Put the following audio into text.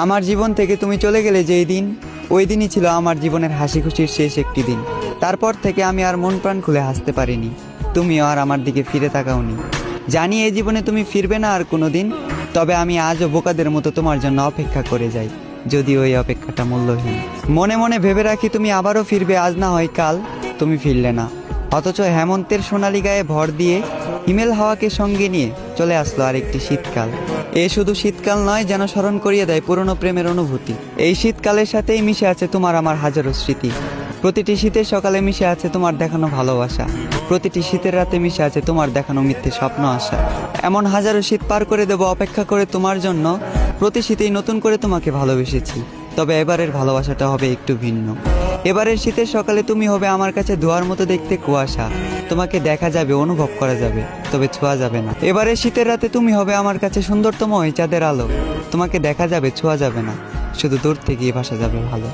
আমার জীবন থেকে তুমি চলে গেলে যেই দিন, ওই দিনই ছিল আমার জীবনের হাসি খুশির শেষ একটি দিন। তারপর থেকে আমি আর মন প্রাণ খুলে হাসতে পারিনি। তুমিও আর আমার দিকে ফিরে তাকাওনি। জানি এই জীবনে তুমি ফিরবে না আর কোনো দিন, তবে আমি আজও বোকাদের মতো তোমার জন্য অপেক্ষা করে যাই, যদিও ওই অপেক্ষাটা মূল্যহীন। মনে মনে ভেবে রাখি তুমি আবারও ফিরবে, আজ না হয় কাল। তুমি ফিরলে না, অথচ হেমন্তের সোনালি গায়ে ভর দিয়ে হিমেল হাওয়াকে সঙ্গে নিয়ে চলে আসলো আরেকটি শীতকাল। এ শুধু শীতকাল নয়, যেন স্মরণ করিয়ে দেয় পুরনো প্রেমের অনুভূতি। এই শীতকালের সাথেই মিশে আছে তোমার আমার হাজারো স্মৃতি। প্রতিটি শীতের সকালে মিশে আছে তোমার দেখানো ভালোবাসা, প্রতিটি শীতের রাতে মিশে আছে তোমার দেখানো মিথ্যে স্বপ্ন আশা। এমন হাজারো শীত পার করে দেব অপেক্ষা করে তোমার জন্য। প্রতি শীতেই নতুন করে তোমাকে ভালোবেসেছি, তবে এবারের ভালোবাসাটা হবে একটু ভিন্ন। এবারের শীতের সকালে তুমি হবে আমার কাছে ধোঁয়ার মতো দেখতে কুয়াশা। তোমাকে দেখা যাবে, অনুভব করা যাবে, তবে ছোঁয়া যাবে না। এবারের শীতের রাতে তুমি হবে আমার কাছে সুন্দরতম ওই চাঁদের আলো। তোমাকে দেখা যাবে, ছোঁয়া যাবে না, শুধু দূর থেকেই ভাসা যাবে ভালো।